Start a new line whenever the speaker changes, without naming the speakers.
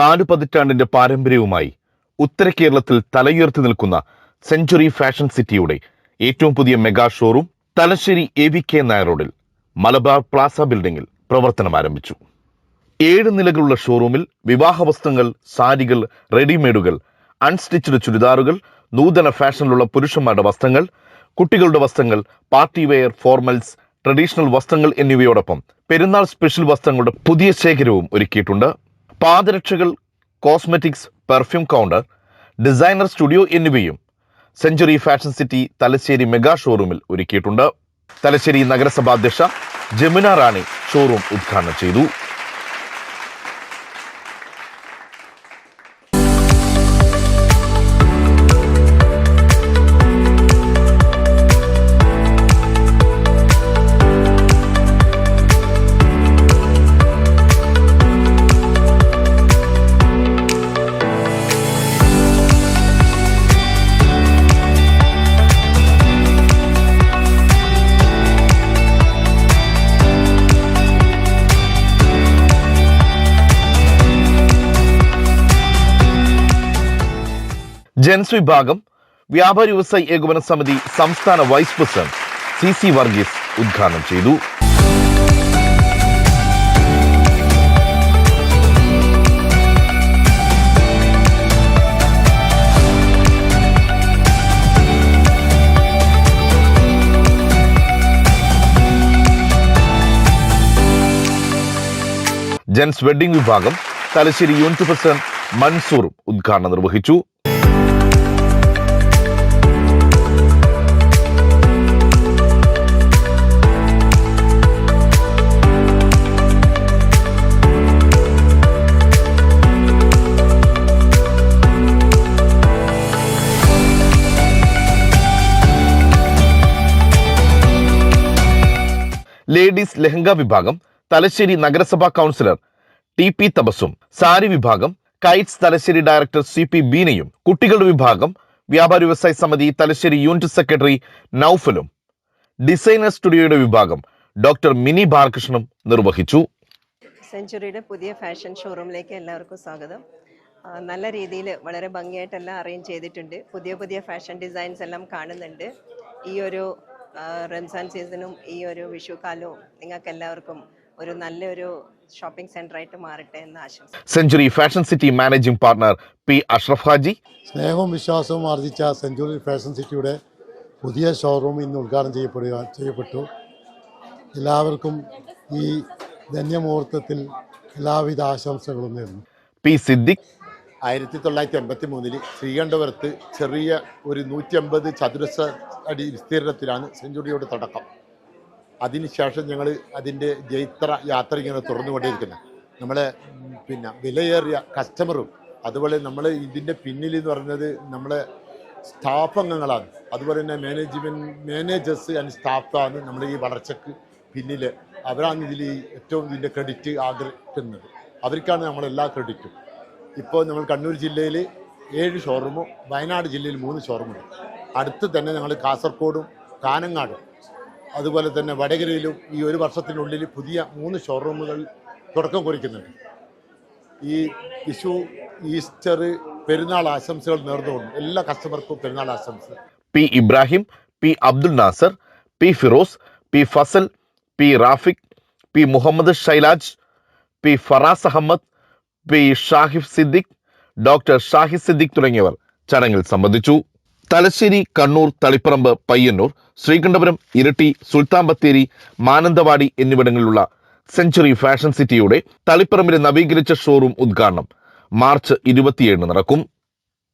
4 പതിറ്റാണ്ടിന്റെ പാരമ്പര്യവുമായി ഉത്തര കേരളത്തിൽ തലയുയർത്തി നിൽക്കുന്ന സെഞ്ചുറി ഫാഷൻ സിറ്റിയുടെ ഏറ്റവും പുതിയ mega showroom Thalassery AVK Nair റോഡിൽ മലബാർ പ്ലാസ ബിൽഡിംഗിൽ പ്രവർത്തനം ആരംഭിച്ചു. 7 നിലകളുള്ള ഷോറൂമിൽ വിവാഹ വസ്ത്രങ്ങൾ, സാരികൾ, റെഡിമെയ്ഡുകൾ, അൺസ്റ്റിച്ച്ഡ് ചുരിദാറുകൾ, നൂതന ഫാഷനിലുള്ള പുരുഷന്മാരുടെ വസ്ത്രങ്ങൾ, കുട്ടികളുടെ വസ്ത്രങ്ങൾ, പാർട്ടി വെയർ, ഫോർമൽസ്, ട്രഡീഷണൽ വസ്ത്രങ്ങൾ എന്നിവയോടൊപ്പം പെരുന്നാൾ സ്പെഷ്യൽ വസ്ത്രങ്ങളുടെ പുതിയ ശേഖരവും ഒരുക്കിയിട്ടുണ്ട്. പാദരക്ഷകൾ, cosmetics, perfume counter, designer studio എന്നിവയും century fashion city Thalassery mega ഷോറൂമിൽ ഒരുക്കിയിട്ടുണ്ട്. തലശ്ശേരി നഗരസഭാ അധ്യക്ഷ ജമുന റാണി ഷോറൂം ഉദ്ഘാടനം ചെയ്തു. ജെൻസ് വിഭാഗം വ്യാപാരി വ്യവസായി ഏകോപന സമിതി സംസ്ഥാന വൈസ് പ്രസിഡന്റ് CC വർഗീസ് ഉദ്ഘാടനം ചെയ്തു. ജെൻസ് വെഡിംഗ് വിഭാഗം തലശ്ശേരി യൂണിറ്റ് പ്രസിഡന്റ് മൻസൂർ ഉദ്ഘാടനം നിർവഹിച്ചു. ലേഡീസ് ലെഹങ്ക വിഭാഗം തലശ്ശേരി നഗരസഭാ കൗൺസിലർ TP തബസും, സാരി വിഭാഗം കൈറ്റ്സ് തലശ്ശേരി ഡയറക്ടർ CP ബീനയും, കുട്ടികളുടെ വിഭാഗം വ്യാപാരി വ്യവസായ സമിതി തലശ്ശേരി യൂണിറ്റ് സെക്രട്ടറി നൌഫലും, ഡിസൈനർ സ്റ്റുഡിയോയുടെ വിഭാഗം ഡോക്ടർ മിനി ബാലകൃഷ്ണനും നിർവഹിച്ചു.
സെഞ്ചുറിയുടെ പുതിയ ഫാഷൻ ഷോറൂമിലേക്ക് എല്ലാവർക്കും സ്വാഗതം. നല്ല രീതിയിൽ വളരെ ഭംഗിയായിട്ടെല്ലാം അറേഞ്ച് ചെയ്തിട്ടുണ്ട്. പുതിയ ഫാഷൻ ഡിസൈൻസ് എല്ലാം കാണുന്നുണ്ട്. ഈ ഒരു റംസാൻ സീസണും ഈ ഒരു വിഷുക്കാലവും നിങ്ങൾക്ക് എല്ലാവർക്കും ഒരു നല്ലൊരു ഷോപ്പിംഗ് സെന്റർ ആയിട്ട് മാറട്ടെ എന്ന് ആശംസിക്കുന്നു.
Century fashion city managing partner P Ashraf Haji.
സ്നേഹവും വിശ്വാസവും ആർജിച്ച സെഞ്ചുറി ഫാഷൻ സിറ്റിയുടെ പുതിയ ഷോറൂം ഇന്ന് ഉദ്ഘാടനം ചെയ്യപ്പെട്ടു. എല്ലാവർക്കും ഈ ധന്യമുഹൂർത്തത്തിൽ എല്ലാവിധ ആശംസകളും നേരുന്നു.
P സിദ്ദിഖ്.
1983 ശ്രീകണ്ഠപുരത്ത് ചെറിയ ഒരു 150 ചതുരശ്ര അടി വിസ്തീർണത്തിലാണ് സെഞ്ചുറിയുടെ തുടക്കം. അതിനുശേഷം ഞങ്ങൾ അതിൻ്റെ ജൈത്ര യാത്ര ഇങ്ങനെ തുറന്നുകൊണ്ടേയിരിക്കുന്നത്. നമ്മളെ വിലയേറിയ കസ്റ്റമറും അതുപോലെ നമ്മൾ ഇതിൻ്റെ പിന്നിൽ എന്ന് പറയുന്നത് നമ്മളെ സ്റ്റാഫ് അംഗങ്ങളാണ്. അതുപോലെ തന്നെ മാനേജേഴ്സ് ആൻഡ് സ്റ്റാഫാണ് നമ്മൾ ഈ വളർച്ചയ്ക്ക് പിന്നിൽ. അവരാണ് ഇതിൽ ഏറ്റവും ഇതിൻ്റെ ക്രെഡിറ്റ് ആഗ്രഹിക്കുന്നത്. അവർക്കാണ് നമ്മളെല്ലാ ക്രെഡിറ്റും. ഇപ്പോൾ നമ്മൾ കണ്ണൂർ ജില്ലയിൽ 7 ഷോറൂമും വയനാട് ജില്ലയിൽ 3 ഷോറൂമുണ്ട്. അടുത്ത് തന്നെ ഞങ്ങൾ കാസർഗോഡും കാനങ്ങാടും അതുപോലെ തന്നെ വടകരയിലും ഈ ഒരു വർഷത്തിനുള്ളിൽ പുതിയ 3 ഷോറൂമുകൾ തുടക്കം കുറിക്കുന്നുണ്ട്. ഈ വിഷു, ഈസ്റ്റർ, പെരുന്നാൾ ആശംസകൾ നേർന്നുകൊണ്ട് എല്ലാ കസ്റ്റമർക്കും പെരുന്നാൾ ആശംസകൾ.
P Ibrahim, P Abdul Nasser, P Firoz, P Fazal, P Rafiq, P Muhammad Shailaj, P Faraz Ahmed, P Shahif Siddique, doctor Shahid Siddique തുടങ്ങിയവർ ചടങ്ങിൽ സംബന്ധിച്ചു. തലശ്ശേരി, കണ്ണൂർ, തളിപ്പറമ്പ്, പയ്യന്നൂർ, ശ്രീകണ്ഠപുരം, ഇരിട്ടി, സുൽത്താൻ ബത്തേരി, മാനന്തവാടി എന്നിവിടങ്ങളിലുള്ള സെഞ്ചുറി ഫാഷൻ സിറ്റിയുടെ തളിപ്പറമ്പിലെ നവീകരിച്ച ഷോറൂം ഉദ്ഘാടനം മാർച്ച് 27 നടക്കും.